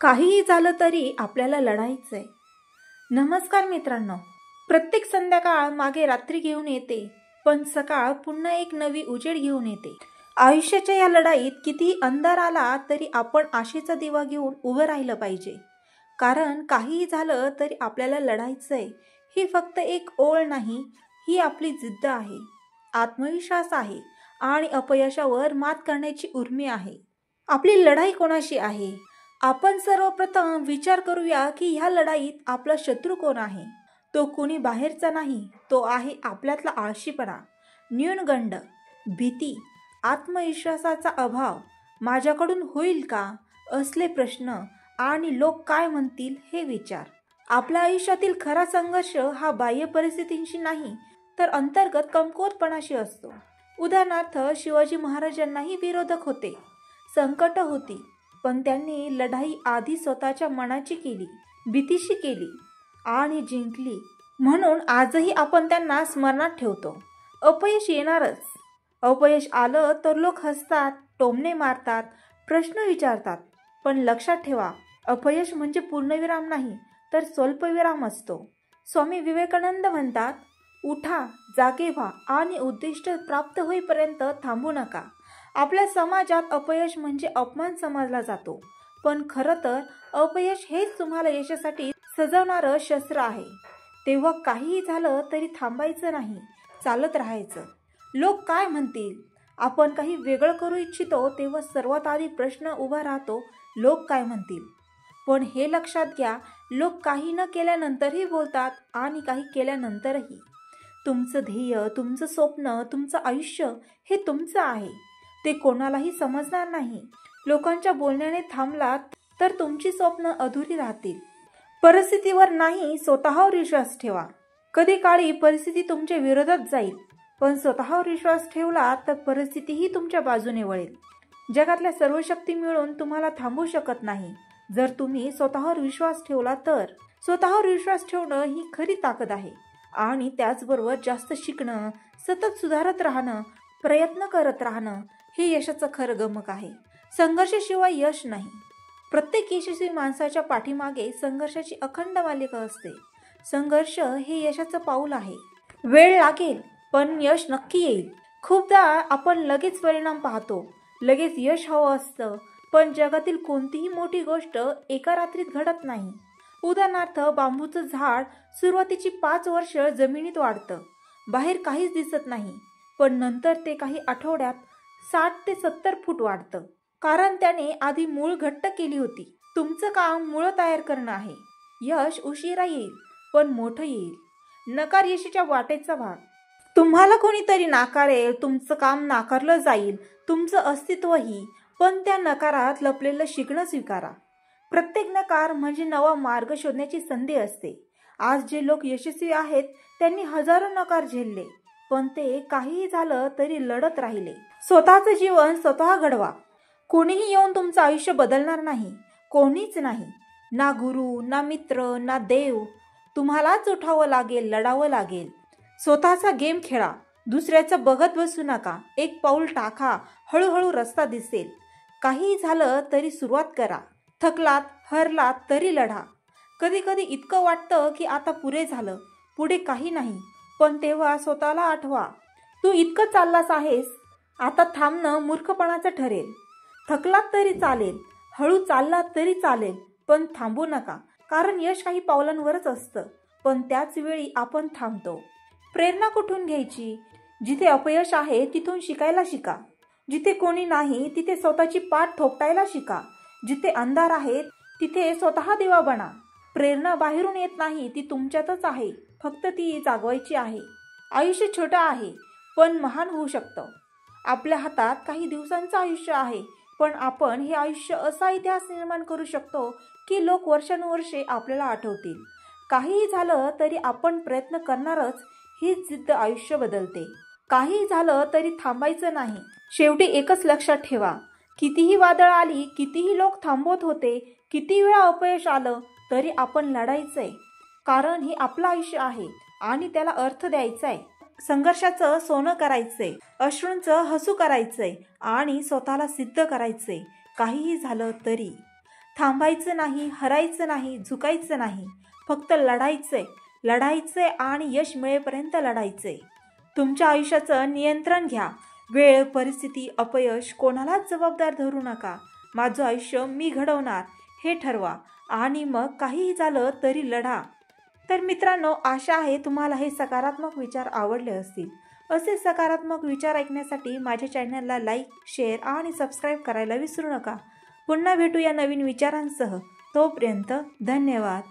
काहीही झालं तरी आपल्याला लढायचंय. नमस्कार मित्रांनो. प्रत्येक संध्याकाळ मागे रात्री घेऊन येते, पण सकाळ पुन्हा एक नवी उजेड घेऊन येते. आयुष्याच्या या लढाईत कितीही अंधार आला तरी आपण आशेचा दिवा घेऊन उभं राहिलं पाहिजे. कारण काहीही झालं तरी आपल्याला लढायचंय. ही फक्त एक ओळ नाही, ही आपली जिद्द आहे, आत्मविश्वास आहे आणि अपयशावर मात करण्याची उर्मी आहे. आपली लढाई कोणाशी आहे? आपण सर्वप्रथम विचार करूया की ह्या लढाईत आपला शत्रू कोण आहे. तो कोणी बाहेरचा नाही, तो आहे आपल्यातला आळशीपणा, न्यूनगंड, भीती, आत्मविश्वासाचा अभाव, माझ्याकडून होईल का असले प्रश्न आणि लोक काय म्हणतील हे विचार. आपल्या आयुष्यातील खरा संघर्ष हा बाह्य परिस्थितींशी नाही तर अंतर्गत कमकुवतपणाशी असतो. उदाहरणार्थ, शिवाजी महाराजांनाही विरोधक होते, संकट होती, पण त्यांनी लढाई आधी स्वतःच्या मनाची केली, भीतीशी केली आणि जिंकली. म्हणून आजही आपण त्यांना स्मरणात ठेवतो. अपयश येणारच. अपयश आलं तर लोक हसतात, टोमणे मारतात, प्रश्न विचारतात. पण लक्षात ठेवा, अपयश म्हणजे पूर्णविराम नाही तर स्वल्पविराम असतो. स्वामी विवेकानंद म्हणतात, उठा, जागे व्हा आणि उद्दिष्ट प्राप्त होईपर्यंत थांबू नका. आपल्या समाजात अपयश म्हणजे अपमान समजला जातो, पण खरं तर अपयश हेच तुम्हाला यशासाठी सजवणारं शस्त्र आहे. तेव्हा काहीही झालं तरी थांबायचं नाही, चालत राहायचं. लोक काय म्हणतील? आपण काही वेगळं करू इच्छितो तेव्हा सर्वात आधी प्रश्न उभा राहतो, लोक काय म्हणतील. पण हे लक्षात घ्या, लोक काही न केल्यानंतरही बोलतात आणि काही केल्यानंतरही. तुमचं ध्येय, तुमचं स्वप्न, तुमचं आयुष्य हे तुमचं आहे. ते कोणालाही समजणार नाही. लोकांच्या बोलण्याने थांबलात तर तुमची स्वप्न अधुरी राहतील. परिस्थितीवर नाही, स्वतःवर विश्वास ठेवा. कधी काळी परिस्थिती तुमच्या विरोधात जाईल, पण स्वतःवर विश्वास ठेवला तर परिस्थितीही तुमच्या बाजूने वळेल. जगातल्या सर्व शक्ती मिळून तुम्हाला थांबवू शकत नाही. जर तुम्ही स्वतःवर विश्वास ठेवला तर. स्वतःवर विश्वास ठेवणं ही खरी ताकद आहे. आणि त्याचबरोबर जास्त शिकणं, सतत सुधारत राहणं, प्रयत्न करत राहणं हे यशाचं खरं गमक आहे. संघर्षाशिवाय यश नाही. प्रत्येक यशस्वी माणसाच्या पाठीमागे संघर्षाची अखंड मालिका असते. संघर्ष हे यशाचं पाऊल आहे. वेळ लागेल पण यश नक्की येईल. खूपदा आपण लगेच परिणाम पाहतो, लगेच यश हवं असतं, पण जगातील कोणतीही मोठी गोष्ट एका रात्रीत घडत नाही. उदाहरणार्थ, बांबूचं झाड सुरुवातीची 5 वर्ष जमिनीत वाढतं, बाहेर काहीच दिसत नाही, पण नंतर ते काही आठवड्यात 60 ते 70 फूट वाढतं. कारण त्याने आधी मूळ घट्ट केली होती. तुमचं काम मूळ तयार करणं आहे. यश उशिरा येईल पण मोठं येईल. नकार यशाच्या वाटेचा भाग. तुम्हाला कोणीतरी नाकारेल, तुमचं काम नाकारलं जाईल, तुमचं अस्तित्वही. पण त्या नकारात लपलेलं शिकणं स्वीकारा. प्रत्येक नकार म्हणजे नवा मार्ग शोधण्याची संधी असते. आज जे लोक यशस्वी आहेत त्यांनी हजारो नकार झेलले, पण ते काहीही झालं तरी लढत राहिले. स्वतःचं जीवन स्वतः घडवा. कोणीही येऊन तुमचं आयुष्य बदलणार नाही. कोणीच नाही. ना गुरु, ना मित्र, ना देव. तुम्हालाच उठावं लागेल, लढावं लागेल. स्वतःचा गेम खेळा. दुसऱ्याचं बघत बसू नका. एक पाऊल टाका, हळूहळू रस्ता दिसेल. काहीही झालं तरी सुरुवात करा. थकलात, हरलात तरी लढा. कधी कधी इतकं वाटतं की आता पुरे झालं, पुढे काही नाही. पण तेव्हा स्वतःला आठवा, तू इतकं चाललास आहेस, आता थांबणं मूर्खपणाचं ठरेल. थकलात तरी चालेल, हळू चाललात तरी चालेल, पण थांबू नका. कारण यश काही पावलांवरच असतं, पण त्याच वेळी आपण थांबतो. प्रेरणा कुठून घ्यायची? जिथे अपयश आहे तिथून शिकायला शिका. जिथे कोणी नाही तिथे स्वतःची पाठ थोपटायला शिका. जिथे अंधार आहे तिथे स्वतः दिवा बना. प्रेरणा बाहेरून येत नाही, ती तुमच्यातच आहे, फक्त ती जागवायची आहे. आयुष्य छोटं आहे पण महान होऊ शकतं. आपल्या हातात काही दिवसांचं आयुष्य आहे, पण आपण हे आयुष्य असा इतिहास निर्माण करू शकतो की लोक वर्षानुवर्षे आपल्याला आठवतील. काहीही झालं तरी आपण प्रयत्न करणारच, हीच जिद्द आयुष्य बदलते. काही झालं तरी थांबायचं नाही. शेवटी एकच लक्षात ठेवा, कितीही वादळ आली, कितीही लोक थांबवत होते, किती वेळा अपयश आलं तरी आपण लढायचंय. कारण हे आपलं आयुष्य आहे आणि त्याला अर्थ द्यायचाय. संघर्षाचं सोनं करायचंय, अश्रूंचं हसू करायचंय आणि स्वतःला सिद्ध करायचंय. काहीही झालं तरी. थांबायचं नाही, हरायचं नाही, झुकायचं नाही. फक्त लढायचंय आणि यश मिळेपर्यंत लढायचंय. तुमच्या आयुष्याचं नियंत्रण घ्या. वेळ, परिस्थिती, अपयश कोणालाच जबाबदार धरू नका. माझं आयुष्य मी घडवणार हे ठरवा आणि मग काहीही झालं तरी लढा. तर मित्रांनो, आशा आहे तुम्हाला हे सकारात्मक विचार आवडले असतील. असे सकारात्मक विचार ऐकण्यासाठी माझ्या चॅनलला लाईक, शेअर आणि सबस्क्राईब करायला विसरू नका. पुन्हा भेटूया नवीन विचारांसह. तोपर्यंत धन्यवाद.